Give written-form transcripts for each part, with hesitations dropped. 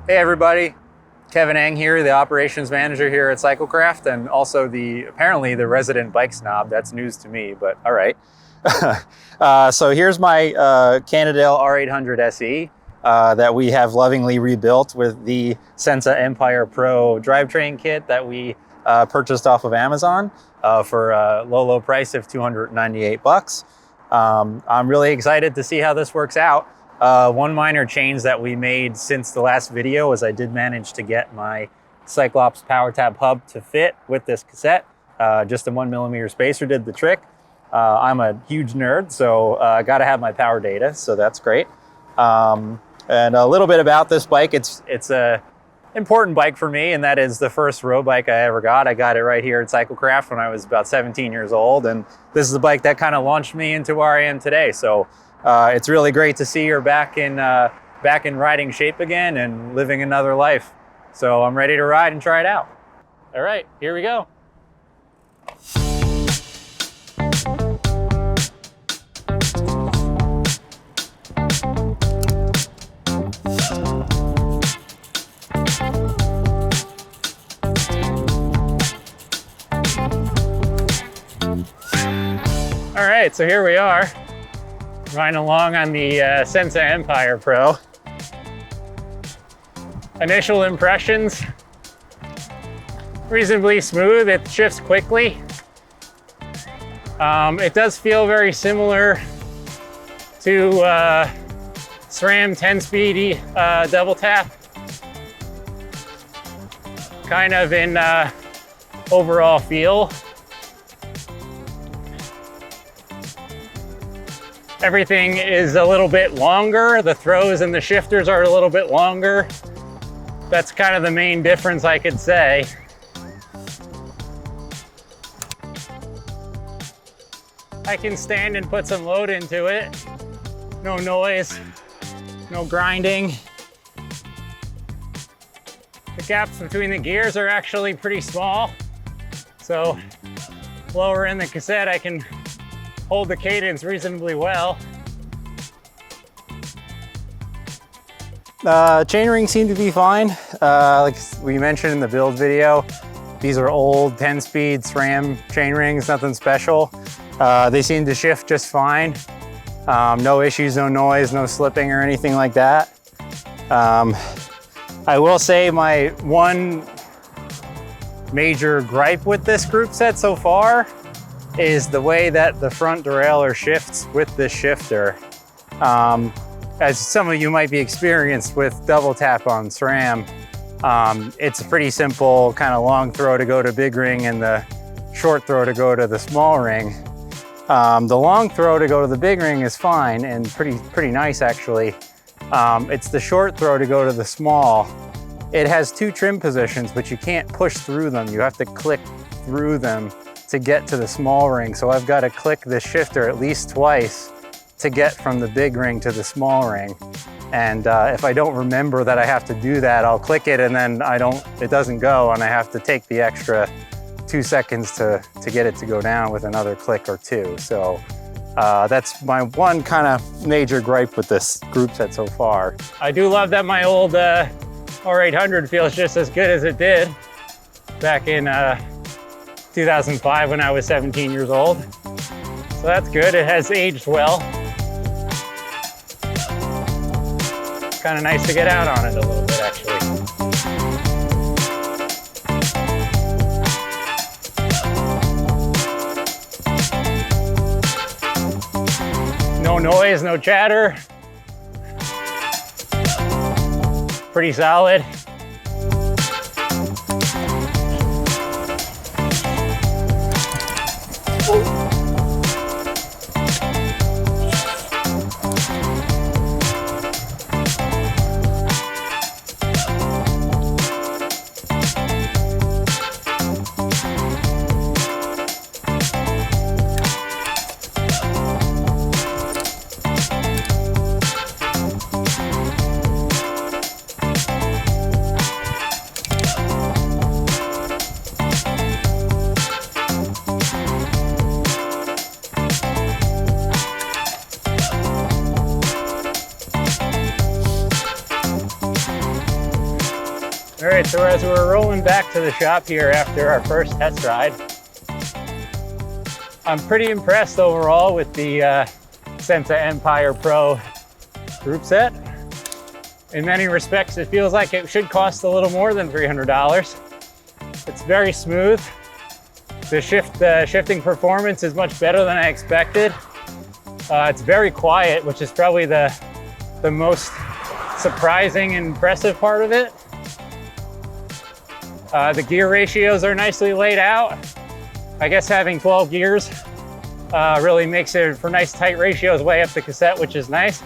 Hey everybody, Kevin Eng here, the operations manager here at Cyclecraft, and also apparently the resident bike snob. That's news to me, but all right. So here's my Cannondale R800 SE that we have lovingly rebuilt with the Sensah Empire Pro drivetrain kit that we purchased off of Amazon for a low price of $298. I'm really excited to see how this works out. One minor change that we made since the last video was I did manage to get my Cyclops power tab hub to fit with this cassette. Just a 1mm spacer did the trick. I'm a huge nerd, so I got to have my power data, so that's great. And a little bit about this bike. It's a important bike for me, and that is the first road bike I ever got. I got it right here at Cyclecraft when I was about 17 years old, and this is the bike that kind of launched me into where I am today. So it's really great to see her back in riding shape again and living another life. So I'm ready to ride and try it out. All right, here we go. All right, so here we are, riding along on the Sensah Empire Pro. Initial impressions, reasonably smooth. It shifts quickly. It does feel very similar to SRAM 10-speed double tap, kind of in overall feel. Everything is a little bit longer. The throws and the shifters are a little bit longer. That's kind of the main difference, I could say. I can stand and put some load into it. No noise, no grinding. The gaps between the gears are actually pretty small. So lower in the cassette, I can hold the cadence reasonably well. Chainring seemed to be fine. Like we mentioned in the build video, these are old 10-speed SRAM chainrings, nothing special. They seem to shift just fine. No issues, no noise, no slipping or anything like that. I will say my one major gripe with this group set so far is the way that the front derailleur shifts with this shifter. As some of you might be experienced with double tap on SRAM, it's a pretty simple kind of long throw to go to big ring and the short throw to go to the small ring. The long throw to go to the big ring is fine and pretty nice actually. It's the short throw to go to the small. It has two trim positions, but you can't push through them. You have to click through them to get to the small ring. So I've got to click the shifter at least twice to get from the big ring to the small ring. And if I don't remember that I have to do that, I'll click it and then it doesn't go, and I have to take the extra 2 seconds to get it to go down with another click or two. So that's my one kind of major gripe with this group set so far. I do love that my old R800 feels just as good as it did back in 2005 when I was 17 years old. So that's good. It has aged well. Kind of nice to get out on it a little bit, actually. No noise, no chatter. Pretty solid. All right, so as we're rolling back to the shop here after our first test ride, I'm pretty impressed overall with the Sensah Empire Pro group set. In many respects, it feels like it should cost a little more than $300. It's very smooth. The shifting performance is much better than I expected. It's very quiet, which is probably the most surprising and impressive part of it. The gear ratios are nicely laid out. I guess having 12 gears really makes it for nice tight ratios way up the cassette, which is nice.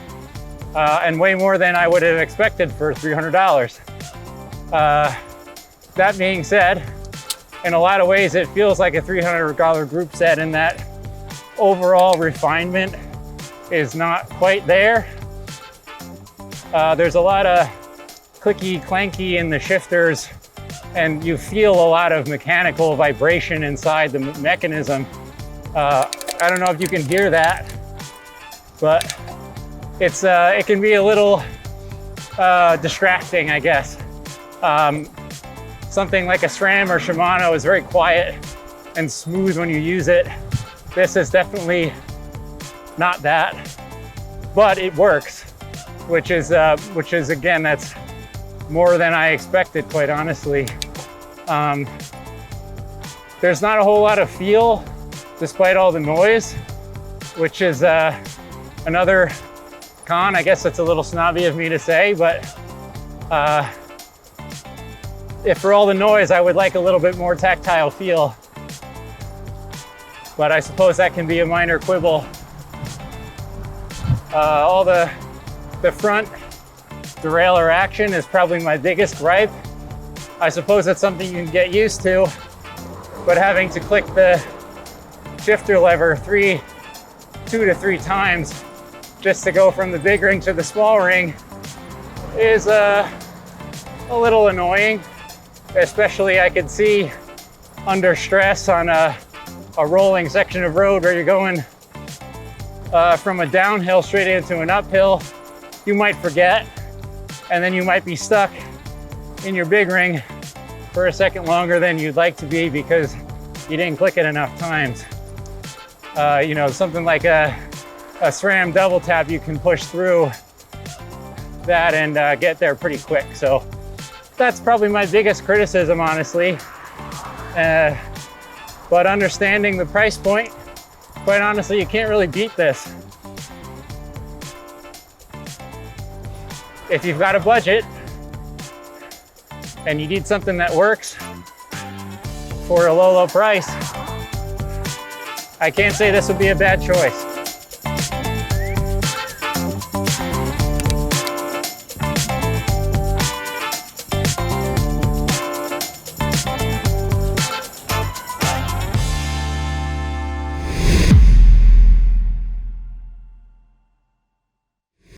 And way more than I would have expected for $300. That being said, in a lot of ways, it feels like a $300 group set in that overall refinement is not quite there. There's a lot of clicky clanky in the shifters, and you feel a lot of mechanical vibration inside the mechanism. I don't know if you can hear that, but it can be a little distracting, I guess. Something like a SRAM or Shimano is very quiet and smooth when you use it. This is definitely not that, but it works, which is again, that's more than I expected, quite honestly. There's not a whole lot of feel despite all the noise, which is another con. I guess it's a little snobby of me to say, but if for all the noise, I would like a little bit more tactile feel. But I suppose that can be a minor quibble. All the front derailleur action is probably my biggest gripe. I suppose that's something you can get used to, but having to click the shifter lever 2 to 3 times just to go from the big ring to the small ring is a little annoying. Especially I could see under stress on a rolling section of road where you're going from a downhill straight into an uphill. You might forget, and then you might be stuck in your big ring for a second longer than you'd like to be because you didn't click it enough times. You know, something like a SRAM double tap, you can push through that and get there pretty quick. So that's probably my biggest criticism, honestly. But understanding the price point, quite honestly, you can't really beat this. If you've got a budget and you need something that works for a low price, I can't say this would be a bad choice.